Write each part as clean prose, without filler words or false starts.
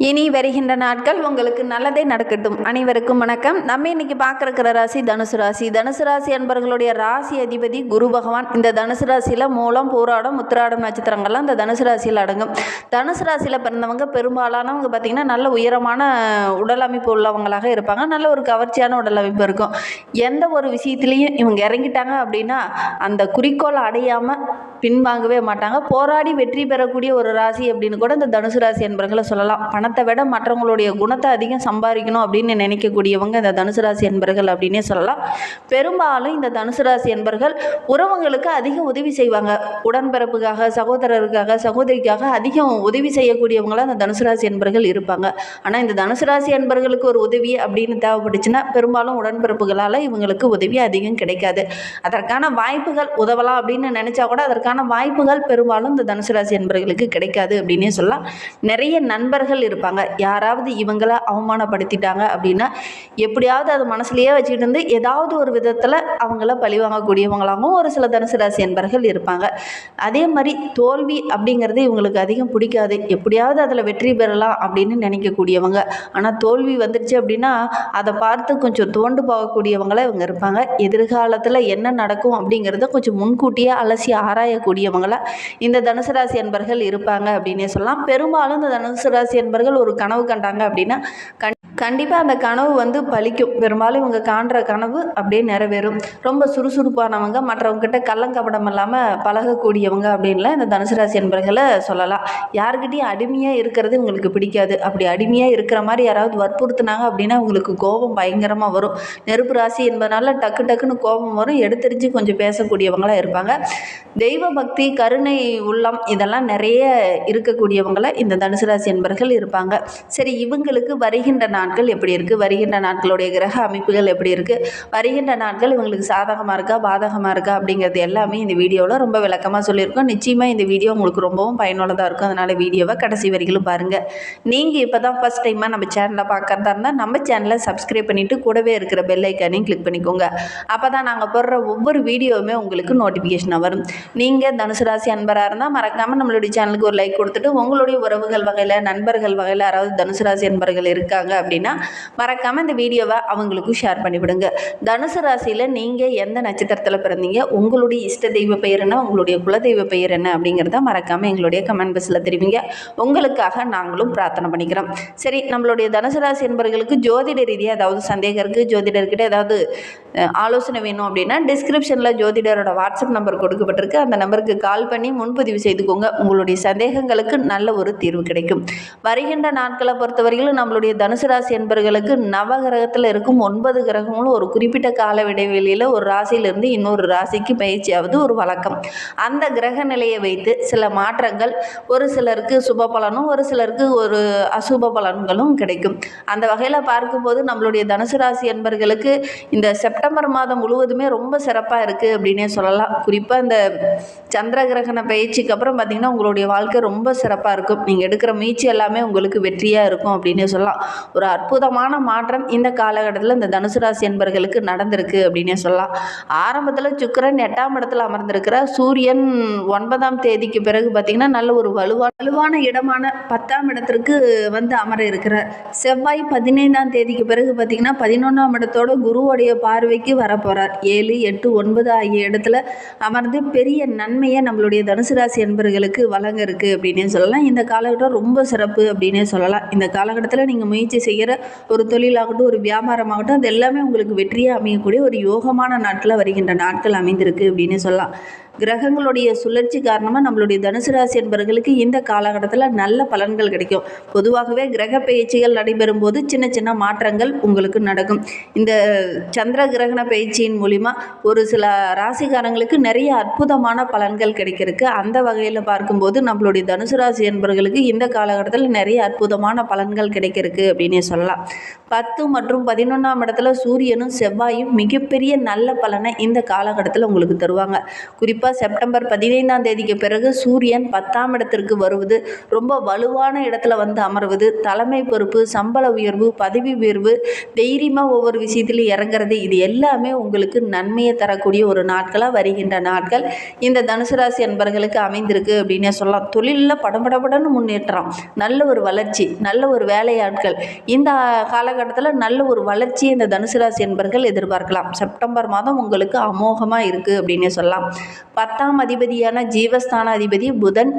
இனி வருகின்ற நாட்கள் உங்களுக்கு நல்லதே நடக்கட்டும். அனைவருக்கும் வணக்கம். நம்ம இன்னைக்கு பார்க்குற ராசி தனுசு ராசி. தனுசு ராசி என்பவர்களுடைய ராசி அதிபதி குரு பகவான். இந்த தனுசு ராசியில் மூலம், பூராடம், உத்திராடம் நட்சத்திரங்கள்லாம் இந்த தனுசு ராசியில் அடங்கும். தனுசு ராசியில் பிறந்தவங்க பெரும்பாலானவங்க பார்த்திங்கன்னா நல்ல உயரமான உடல் அமைப்பு உள்ளவங்களாக இருப்பாங்க. நல்ல ஒரு கவர்ச்சியான உடல் அமைப்பு இருக்கும். எந்த ஒரு விஷயத்துலையும் இவங்க இறங்கிட்டாங்க அப்படின்னா அந்த குறிக்கோளை அடையாமல் பின்வாங்கவே மாட்டாங்க. போராடி வெற்றி பெறக்கூடிய ஒரு ராசி அப்படின்னு கூட இந்த தனுசு ராசி என்பர்களை சொல்லலாம். பணத்தை விட மற்றவங்களுடைய குணத்தை அதிகம் சம்பாதிக்கணும் அப்படின்னு நினைக்கக்கூடியவங்க இந்த தனுசு ராசி என்பர்கள் அப்படின்னே சொல்லலாம். பெரும்பாலும் இந்த தனுசு ராசி என்பர்கள் உறவுங்களுக்கு அதிகம் உதவி செய்வாங்க. உடன்பிறப்புக்காக, சகோதரருக்காக, சகோதரிக்காக அதிகம் உதவி செய்யக்கூடியவங்களாம் இந்த தனுசு ராசி என்பர்கள் இருப்பாங்க. ஆனால் இந்த தனுசு ராசி என்பர்களுக்கு ஒரு உதவி அப்படின்னு தேவைப்பட்டுச்சுன்னா பெரும்பாலும் உடன்பிறப்புகளால் இவங்களுக்கு உதவி அதிகம் கிடைக்காது. அதற்கான வாய்ப்புகள் உதவலாம் அப்படின்னு நினைச்சா கூட அதற்கான வாய்ப்புகள் பெரும்பாலும் இந்த தனுசு ராசி என்பர்களுக்கு கிடைக்காது அப்படின்னே சொல்லலாம். நிறைய நண்பர்கள் இருப்பாங்க. யாராவது இவங்களை அவமானப்படுத்திட்டாங்க அப்படின்னா எப்படியாவது அது மனசுலயே வச்சுட்டு இருந்து ஏதாவது ஒரு விதத்தில் அவங்கள பழி வாங்கக்கூடியவங்களாகவும் ஒரு சில தனுசு ராசி என்பர்கள் இருப்பாங்க. அதே மாதிரி தோல்வி அப்படிங்கிறது இவங்களுக்கு அதிகம் பிடிக்காது. எப்படியாவது அதில் வெற்றி பெறலாம் அப்படின்னு நினைக்கக்கூடியவங்க. ஆனால் தோல்வி வந்துடுச்சு அப்படின்னா அதை பார்த்து கொஞ்சம் தோண்டு போகக்கூடியவங்கள இவங்க இருப்பாங்க. எதிர்காலத்தில் என்ன நடக்கும் அப்படிங்கிறத கொஞ்சம் முன்கூட்டியே அலசி ஆராயக்கூடியவங்கள இந்த தனுசு ராசி என்பர்கள் இருப்பாங்க அப்படின்னே சொல்லலாம். பெரும்பாலும் இந்த தனுசு ராசி என்பர்கள் ஒரு கனவு கண்டாங்க அப்படின்னா கண்டிப்பாக அந்த கனவு பலிக்கும். பெரும்பாலும் இவங்க காண்ற கனவு அப்படியே நிறைவேறும். ரொம்ப சுறுசுறுப்பானவங்க, மற்றவங்ககிட்ட கள்ளங்கபடம் இல்லாமல் பழகக்கூடியவங்க அப்படின்லாம் இந்த தனுசு ராசி என்பர்களை சொல்லலாம். யாருக்கிட்டையும் அடிமையாக இருக்கிறது இவங்களுக்கு பிடிக்காது. அப்படி அடிமையாக இருக்கிற மாதிரி யாராவது வற்புறுத்தினாங்க அப்படின்னா இவங்களுக்கு கோபம் பயங்கரமாக வரும். நெருப்பு ராசி என்பதனால டக்கு டக்குன்னு கோபம் வரும். எடுத்தெறிஞ்சு கொஞ்சம் பேசக்கூடியவங்களாக இருப்பாங்க. தெய்வ பக்தி, கருணை உள்ளம் இதெல்லாம் நிறைய இருக்கக்கூடியவங்கள இந்த தனுசு ராசி என்பர்கள் இருப்பாங்க. சரி, இவங்களுக்கு வருகின்ற நாட்கள் எப்படி இருக்குது, வருகின்ற நாட்களுடைய கிரக அமைப்புகள் எப்படி இருக்குது, வருகின்ற நாட்கள் இவங்களுக்கு சாதகமாக இருக்கா பாதகமாக இருக்கா அப்படிங்கிறது எல்லாமே இந்த வீடியோவில் ரொம்ப விளக்கமாக சொல்லியிருக்கோம். நிச்சயமாக இந்த வீடியோ உங்களுக்கு ரொம்பவும் பயனுள்ளதாக இருக்கும். அதனால் வீடியோவை கடைசி வரைக்கும் பாருங்கள். நீங்கள் இப்போ தான் ஃபஸ்ட் டைமாக நம்ம சேனலை பார்க்குறதா இருந்தால் நம்ம சேனலை சப்ஸ்கிரைப் பண்ணிவிட்டு கூடவே இருக்கிற பெல் ஐக்கானையும் கிளிக் பண்ணிக்கோங்க. அப்போ தான் நாங்கள் போடுற ஒவ்வொரு வீடியோவுமே உங்களுக்கு நோட்டிஃபிகேஷனாக வரும். நீங்கள் தனுசு ராசி அன்பராக இருந்தால் மறக்காமல் நம்மளுடைய சேனலுக்கு ஒரு லைக் கொடுத்துட்டு உங்களுடைய உறவுகள் வகையில், நண்பர்கள் வகையில் யாராவது தனுசு ராசி அன்பர்கள் இருக்காங்க அப்படின்னா மறக்காமல் இந்த வீடியோவை அவங்களுக்கும் ஷேர் பண்ணிவிடுங்க. தனுசு ராசியில் நீங்கள் எந்த நட்சத்திரத்தில் பிறந்தீங்க, உங்களுடைய இஷ்ட தெய்வ பெயர் என்ன, உங்களுடைய குலதெய்வ பெயர் என்ன அப்படிங்கிறத மறக்காமல் எங்களுடைய கமெண்ட் பாக்ஸில் தெரிவிங்க. உங்களுக்காக நாங்களும் பிரார்த்தனை பண்ணிக்கிறோம். சரி, நம்மளுடைய தனுசு ராசி என்பவர்களுக்கு ஜோதிட ரீதியாக ஏதாவது சந்தேகம் இருக்குது, ஜோதிடர்கிட்ட ஏதாவது ஆலோசனை வேணும் அப்படின்னா டிஸ்கிரிப்ஷனில் ஜோதிடரோட வாட்ஸ்அப் நம்பர் கொடுக்கப்பட்டிருக்கு. அந்த நம்பருக்கு கால் பண்ணி முன்பதிவு செய்துக்கோங்க. உங்களுடைய சந்தேகங்களுக்கு நல்ல ஒரு தீர்வு கிடைக்கும். வருகின்ற நாட்களை பொறுத்தவரையிலும் நம்மளுடைய தனுசு ராசி என்பவர்களுக்கு நவகிரகத்தில் இருக்கும் 9 கிரகங்களும் ஒரு குறிப்பிட்ட கால இடைவெளியில் ஒரு ராசியிலிருந்து இன்னொரு ராசிக்கு பயிற்சியாவது ஒரு வழக்கம். அந்த கிரக நிலையை வைத்து சில மாற்றங்கள், ஒரு சிலருக்கு சுப பலனும் ஒரு சிலருக்கு ஒரு அசுப பலன்களும் கிடைக்கும். அந்த வகையில் பார்க்கும்போது நம்மளுடைய தனுசு ராசி என்பவர்களுக்கு இந்த செப்டம்பர் மாதம் முழுவதுமே ரொம்ப சிறப்பாக இருக்குது அப்படின்னே சொல்லலாம். குறிப்பாக இந்த சந்திர கிரகண பயிற்சிக்கு அப்புறம் பார்த்திங்கன்னா உங்களுடைய வாழ்க்கை ரொம்ப சிறப்பாக இருக்கும். நீங்கள் எடுக்கிற முயற்சி எல்லாமே உங்களுக்கு வெற்றியாக இருக்கும் அப்படின்னே சொல்லலாம். ஒரு அற்புதமான மாற்றம் இந்த காலகட்டத்தில் இந்த தனுசு ராசி என்பவர்களுக்கு நடந்திருக்கு அப்படின்னே சொல்லலாம். ஆரம்பத்தில் சுக்கிரன் 8ஆம் இடத்துல அமர்ந்திருக்கிற சூரியன் 9ஆம் தேதிக்கு பிறகு பார்த்திங்கன்னா நல்ல ஒரு வலுவான இடமான 10ஆம் இடத்திற்கு அமர இருக்கிறார். செவ்வாய் 15ஆம் தேதிக்கு பிறகு பார்த்திங்கன்னா 11ஆம் இடத்தோட குருவுடைய பார்வைக்கு வரப்போகிறார். 7, 8, 9 ஆகிய இடத்துல அமர்ந்து பெரிய நன்மையை நம்மளுடைய தனுசு ராசி என்பவர்களுக்கு வழங்க இருக்குது அப்படின்னே சொல்லலாம். இந்த காலகட்டம் ரொம்ப சிறப்பு அப்படின்னே சொல்லலாம். இந்த காலகட்டத்தில் நீங்கள் முயற்சி செய்கிற ஒரு தொழிலாகட்டும், ஒரு வியாபாரமாகட்டும், அது எல்லாமே உங்களுக்கு வெற்றியாக அமையக்கூடிய ஒரு யோகமான நாட்களில் வருகின்ற நாட்கள் அமைந்திருக்கு அப்படின்னு சொல்லலாம். கிரகங்களுடைய சுழற்சி காரணமாக நம்மளுடைய தனுசு ராசி என்பவர்களுக்கு இந்த காலகட்டத்தில் நல்ல பலன்கள் கிடைக்கும். பொதுவாகவே கிரக பயிற்சிகள் நடைபெறும் போது சின்ன சின்ன மாற்றங்கள் உங்களுக்கு நடக்கும். இந்த சந்திர கிரகண பயிற்சியின் மூலிமா ஒரு சில ராசிக்காரங்களுக்கு நிறைய அற்புதமான பலன்கள் கிடைக்கிறதுக்கு அந்த வகையில் பார்க்கும்போது நம்மளுடைய தனுசு ராசி என்பவர்களுக்கு இந்த காலகட்டத்தில் நிறைய அற்புதமான பலன்கள் கிடைக்கிறதுக்கு அப்படின்னே சொல்லலாம். சொல்லலாம். 10 மற்றும் 11ஆம் இடத்துல சூரியனும் செவ்வாயும் மிகப்பெரிய நல்ல பலனை இந்த காலகட்டத்தில் உங்களுக்கு தருவாங்க. குறிப்பாக செப்டம்பர் 15ஆம் தேதிக்கு பிறகு சூரியன் 10ஆம் இடத்திற்கு வருவது, ரொம்ப வலுவான இடத்துல வந்து அமர்வது, தலைமை பொறுப்பு, சம்பள உயர்வு, பதவி உயர்வு, தைரியமாக ஒவ்வொரு விஷயத்திலும் இறங்குறது, இது எல்லாமே உங்களுக்கு நன்மையை தரக்கூடிய ஒரு நாட்களாக வருகின்ற நாட்கள் இந்த தனுசு ராசி அன்பர்களுக்கு அமைந்திருக்கு அப்படின்னே சொல்லலாம். தொழிலில் படபடபடன்னு முன்னேற்றம், நல்ல ஒரு வளர்ச்சி, நல்ல ஒரு வேலையாட்கள், இந்த காலகட்டத்தில் நல்ல ஒரு வளர்ச்சியை இந்த தனுசு ராசி என்பர்கள் எதிர்பார்க்கலாம். செப்டம்பர் மாதம் உங்களுக்கு அமோகமாக இருக்குது அப்படின்னே சொல்லலாம். 10ஆம் அதிபதியான ஜீவஸ்தான அதிபதி புதன்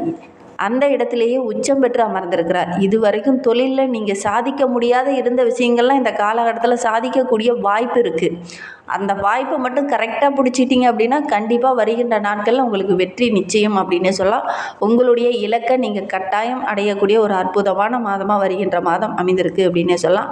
அந்த இடத்திலேயே உச்சம் பெற்று அமர்ந்திருக்கிறார். இது வரைக்கும் தொழிலில் நீங்கள் சாதிக்க முடியாத இருந்த விஷயங்கள்லாம் இந்த காலகட்டத்தில் சாதிக்கக்கூடிய வாய்ப்பு இருக்குது. அந்த வாய்ப்பை மட்டும் கரெக்டாக பிடிச்சிட்டிங்க அப்படின்னா கண்டிப்பாக வருகின்ற நாட்களில் உங்களுக்கு வெற்றி நிச்சயம் அப்படின்னே சொல்லலாம். உங்களுடைய இலக்கை நீங்கள் கட்டாயம் அடையக்கூடிய ஒரு அற்புதமான மாதமாக வருகின்ற மாதம் அமைந்திருக்கு அப்படின்னே சொல்லலாம்.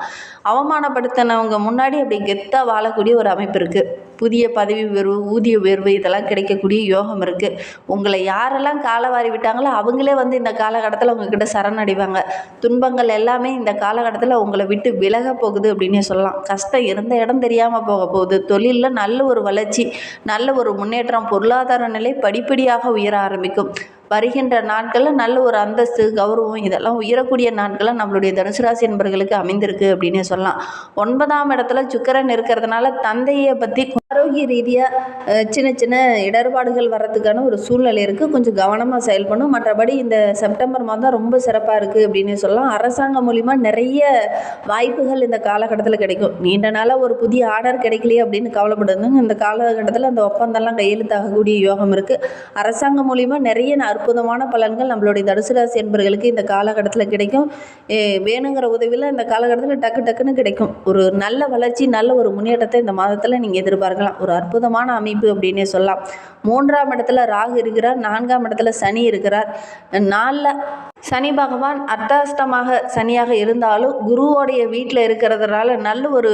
அவமானப்படுத்தினவங்க முன்னாடி அப்படி கெத்தாக வாழக்கூடிய ஒரு அமைப்பு இருக்குது. புதிய பதவி உயர்வு, ஊதிய உயர்வு, இதெல்லாம் கிடைக்கக்கூடிய யோகம் இருக்குது. உங்களை யாரெல்லாம் காலவாரி விட்டாங்களோ அவங்களே வந்து இந்த காலகட்டத்தில் உங்ககிட்ட சரணடைவாங்க. துன்பங்கள் எல்லாமே இந்த காலகட்டத்தில் உங்களை விட்டு விலக போகுது அப்படின்னே சொல்லலாம். கஷ்டம் இருந்த இடம் தெரியாமல் போக போகுது. தொழிலில் நல்ல ஒரு வளர்ச்சி, நல்ல ஒரு முன்னேற்றம், பொருளாதார நிலை படிப்படியாக உயர ஆரம்பிக்கும். வருகின்ற நாட்களில் நல்ல ஒரு அந்தஸ்து, கௌரவம், இதெல்லாம் உயரக்கூடிய நாட்களில் நம்மளுடைய தனுசு ராசி என்பர்களுக்கு அமைந்திருக்கு அப்படின்னே சொல்லலாம். 9ஆம் இடத்துல சுக்கிரன் இருக்கிறதுனால தந்தையை பற்றி ஆரோக்கிய ரீதியாக சின்ன சின்ன இடர்பாடுகள் வர்றதுக்கான ஒரு சூழ்நிலை இருக்குது. கொஞ்சம் கவனமாக செயல்படணும். மற்றபடி இந்த செப்டம்பர் மாதம் ரொம்ப சிறப்பாக இருக்குது அப்படின்னு சொல்லலாம். அரசாங்கம் மூலிமா நிறைய வாய்ப்புகள் இந்த காலகட்டத்தில் கிடைக்கும். நீண்ட நாளாக ஒரு புதிய ஆர்டர் கிடைக்கலையே அப்படின்னு கவலைப்படுதுங்க. இந்த காலகட்டத்தில் அந்த ஒப்பந்தம்லாம் கையெழுத்தாகக்கூடிய யோகம் இருக்குது. அரசாங்கம் மூலிமா நிறைய அற்புதமான பலன்கள் நம்மளுடைய தனுசு ராசி என்பர்களுக்கு இந்த காலகட்டத்தில் கிடைக்கும். வேணுங்கிற உதவியில் இந்த காலகட்டத்தில் டக்குன்னு கிடைக்கும். ஒரு நல்ல வளர்ச்சி, நல்ல ஒரு முன்னேற்றத்தை இந்த மாதத்தில் நீங்கள் எதிர்பார்க்கலாம். ஒரு அற்புதமான அமைப்பு அப்படின்னே சொல்லலாம். 3ஆம் இடத்துல ராகு இருக்கிறார், 4ஆம் இடத்துல சனி இருக்கிறார். 4ல் சனி பகவான் அர்த்தாஷ்டமாக சனியாக இருந்தாலும் குருவோடைய வீட்டில் இருக்கிறதுனால நல்ல ஒரு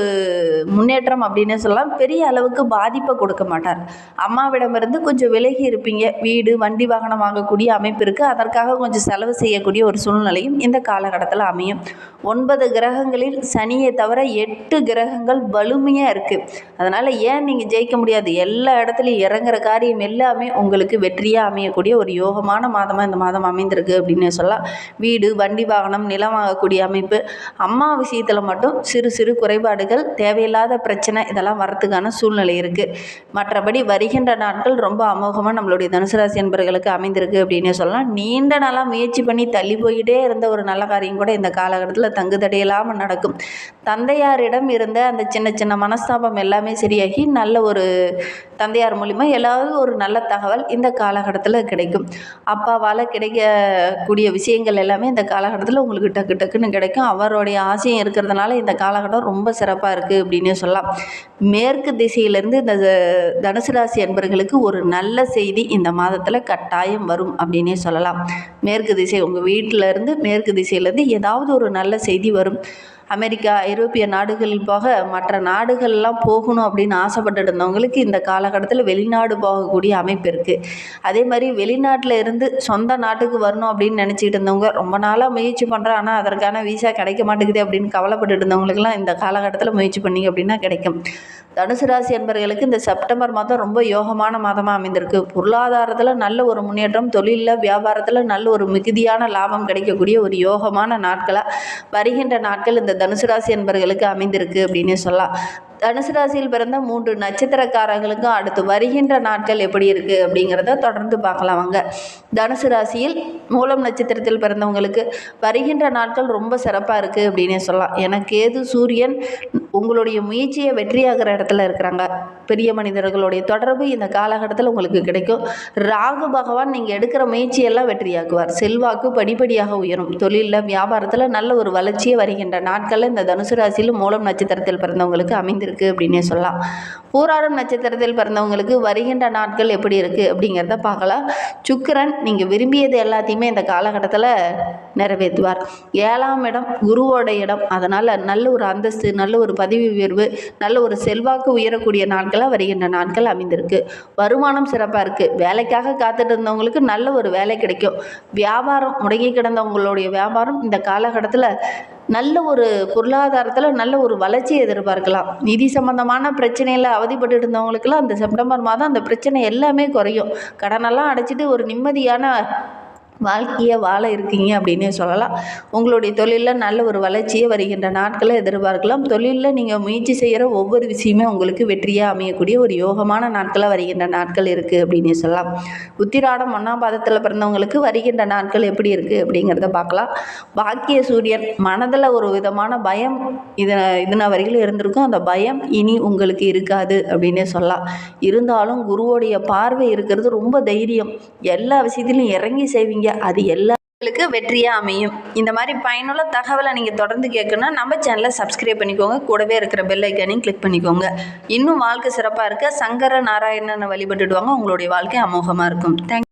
முன்னேற்றம் அப்படின்னே சொல்லலாம். பெரிய அளவுக்கு பாதிப்பை கொடுக்க மாட்டார். அம்மாவிடமிருந்து கொஞ்சம் விலகி இருப்பீங்க. வீடு, வண்டி, வாகனம் வாங்கக்கூடிய அமைப்பு இருக்குது. அதற்காக கொஞ்சம் செலவு செய்யக்கூடிய ஒரு சூழ்நிலையும் இந்த காலகட்டத்தில் அமையும். 9 கிரகங்களில் சனியை தவிர 8 கிரகங்கள் வலிமையாக இருக்குது. அதனால் ஏன் நீங்கள் ஜெயிக்க முடியாது? எல்லா இடத்துலையும் இறங்குற காரியம் எல்லாமே உங்களுக்கு வெற்றியாக அமையக்கூடிய ஒரு யோகமான மாதமாக இந்த மாதம் அமைந்திருக்கு அப்படின்னு சொல்லலாம். வீடு, வண்டி, வாகனம், நிலம் வாங்கக்கூடிய அமைப்பு. அம்மா விஷயத்தில் மட்டும் சிறு குறைபாடுகள், தேவையில்லாத பிரச்சனை, இதெல்லாம் வரத்துக்கான சூழ்நிலை இருக்குது. மற்றபடி வருகின்ற நாட்கள் ரொம்ப அமோகமாக நம்மளுடைய தனுசு ராசி என்பர்களுக்கு அமைந்திருக்கு அப்படின்னு சொல்லலாம். நீண்ட நாளாக முயற்சி பண்ணி தள்ளி போயிட்டே இருந்த ஒரு நல்ல காரியம் கூட இந்த காலகட்டத்தில் தங்குதடையில்லாமல் நடக்கும். தந்தையாரிடம் இருந்த அந்த சின்ன மனஸ்தாபம் எல்லாமே சரியாகி நல்ல ஒரு தந்தையார் மூலிமா எல்லாரும் ஒரு நல்ல தகவல் இந்த காலகட்டத்தில் கிடைக்கும். அப்பாவால் கிடைக்கக்கூடிய விஷயங்கள் எல்லாமே இந்த காலகட்டத்தில் உங்களுக்கு டக்குன்னு கிடைக்கும். அவருடைய ஆசையும் இருக்கிறதுனால இந்த காலகட்டம் ரொம்ப சிறப்பாக இருக்குது அப்படின்னு சொல்லலாம். மேற்கு திசையிலேருந்து இந்த தனுசு ராசி என்பர்களுக்கு ஒரு நல்ல செய்தி இந்த மாதத்தில் கட்டாயம் வரும் அப்படின்னே சொல்லலாம். மேற்கு திசை, உங்கள் வீட்டிலேருந்து மேற்கு திசையிலேருந்து ஏதாவது ஒரு நல்ல செய்தி வரும். அமெரிக்கா, ஐரோப்பிய நாடுகளில் போக மற்ற நாடுகள்லாம் போகணும் அப்படின்னு ஆசைப்பட்டு இருந்தவங்களுக்கு இந்த காலகட்டத்தில் வெளிநாடு போகக்கூடிய அமைப்பு இருக்குது. அதே மாதிரி வெளிநாட்டில் இருந்து சொந்த நாட்டுக்கு வரணும் அப்படின்னு நினச்சிக்கிட்டு இருந்தவங்க, ரொம்ப நாளாக முயற்சி பண்ணுறேன் ஆனால் அதற்கான வீசா கிடைக்க மாட்டேங்குது அப்படின்னு கவலைப்பட்டு இருந்தவங்களுக்குலாம் இந்த காலகட்டத்தில் முயற்சி பண்ணிங்க அப்படின்னா கிடைக்கும். தனுசு ராசி என்பவர்களுக்கு இந்த செப்டம்பர் மாதம் ரொம்ப யோகமான மாதமாக அமைந்திருக்கு. பொருளாதாரத்தில் நல்ல ஒரு முன்னேற்றம், தொழிலில், வியாபாரத்தில் நல்ல ஒரு மிகுதியான லாபம் கிடைக்கக்கூடிய ஒரு யோகமான நாட்களாக வருகின்ற நாட்கள் இந்த தனுசு ராசி என்பவர்களுக்கு அமைந்திருக்கு அப்படின்னு சொல்லலாம். தனுசு ராசியில் பிறந்த 3 நட்சத்திரக்காரர்களுக்கும் அடுத்து வருகின்ற நாட்கள் எப்படி இருக்குது அப்படிங்கிறத தொடர்ந்து பார்க்கலாம் வாங்க. தனுசு ராசியில் மூலம் நட்சத்திரத்தில் பிறந்தவங்களுக்கு வருகின்ற நாட்கள் ரொம்ப சிறப்பாக இருக்குது அப்படின்னே சொல்லலாம். ஏன்னா கேது, சூரியன் உங்களுடைய முயற்சியை வெற்றியாகிற இடத்துல இருக்கிறாங்க. பெரிய மனிதர்களுடைய தொடர்பு இந்த காலகட்டத்தில் உங்களுக்கு கிடைக்கும். ராகு பகவான் நீங்கள் எடுக்கிற முயற்சியெல்லாம் வெற்றியாக்குவார். செல்வாக்கு படிப்படியாக உயரும். தொழிலில், வியாபாரத்தில் நல்ல ஒரு வளர்ச்சியை வருகின்ற நாட்களில் இந்த தனுசு ராசியில் மூலம் நட்சத்திரத்தில் பிறந்தவங்களுக்கு அமைந்திருக்கு அப்படின்னே சொல்லலாம். பூராடம் நட்சத்திரத்தில் பிறந்தவங்களுக்கு வருகின்ற நாட்கள் எப்படி இருக்குது அப்படிங்கிறத பார்க்கலாம். சுக்கிரன் நீங்கள் விரும்பியது எல்லாத்தையுமே இந்த காலகட்டத்தில் நிறைவேற்றுவார். 7ஆம் இடம் குருவோட இடம். அதனால் நல்ல ஒரு அந்தஸ்து, நல்ல ஒரு பதவி உயர்வு, நல்ல ஒரு செல்வாக்கு உயரக்கூடிய நாட்களாக வருகின்ற நாட்கள் அமைந்திருக்கு. வருமானம் சிறப்பாக இருக்குது. வேலைக்காக காத்துட்டு இருந்தவங்களுக்கு நல்ல ஒரு வேலை கிடைக்கும். வியாபாரம் முடங்கி கிடந்தவங்களுடைய வியாபாரம் இந்த காலகட்டத்தில் நல்ல ஒரு பொருளாதாரத்தில் நல்ல ஒரு வளர்ச்சியை எதிர்பார்க்கலாம். நிதி சம்பந்தமான பிரச்சனையில் அவதிப்பட்டு இருந்தவங்களுக்கெல்லாம் அந்த செப்டம்பர் மாதம் அந்த பிரச்சனை எல்லாமே குறையும். கடனெல்லாம் அடைச்சிட்டு ஒரு நிம்மதியான வாழ்க்கையை வாழ இருக்கீங்க அப்படின்னே சொல்லலாம். உங்களுடைய தொழிலில் நல்ல ஒரு வளர்ச்சியை வருகின்ற நாட்களை எதிர்பார்க்கலாம். தொழிலில் நீங்கள் முயற்சி செய்கிற ஒவ்வொரு விஷயமே உங்களுக்கு வெற்றியாக அமையக்கூடிய ஒரு யோகமான நாட்களாக வருகின்ற நாட்கள் இருக்குது அப்படின்னே சொல்லலாம். உத்திராடம் 1ஆம் பாதத்தில் பிறந்தவங்களுக்கு வருகின்ற நாட்கள் எப்படி இருக்குது அப்படிங்கிறத பார்க்கலாம். பாக்கிய சூரியன் மனதில் ஒரு விதமான பயம் இதன வரையிலும் இருந்திருக்கும். அந்த பயம் இனி உங்களுக்கு இருக்காது அப்படின்னே சொல்லலாம். இருந்தாலும் குருவோடைய பார்வை இருக்கிறது ரொம்ப தைரியம். எல்லா விஷயத்திலும் இறங்கி செய்வீங்க. அது எல்லாங்களுக்கு வெற்றியாக அமையும். இந்த மாதிரி பயனுள்ள தகவலை நீங்கள் தொடர்ந்து கேட்கணும்னா நம்ம சேனலை சப்ஸ்கிரைப் பண்ணிக்கோங்க. கூடவே இருக்கிற பெல் ஐக்கானையும் கிளிக் பண்ணிக்கோங்க. இன்னும் வாழ்க்கை சிறப்பாக இருக்க சங்கர நாராயணனை வழிபட்டுடுவாங்க. உங்களுடைய வாழ்க்கை அமோகமாக இருக்கும். தேங்க்யூ.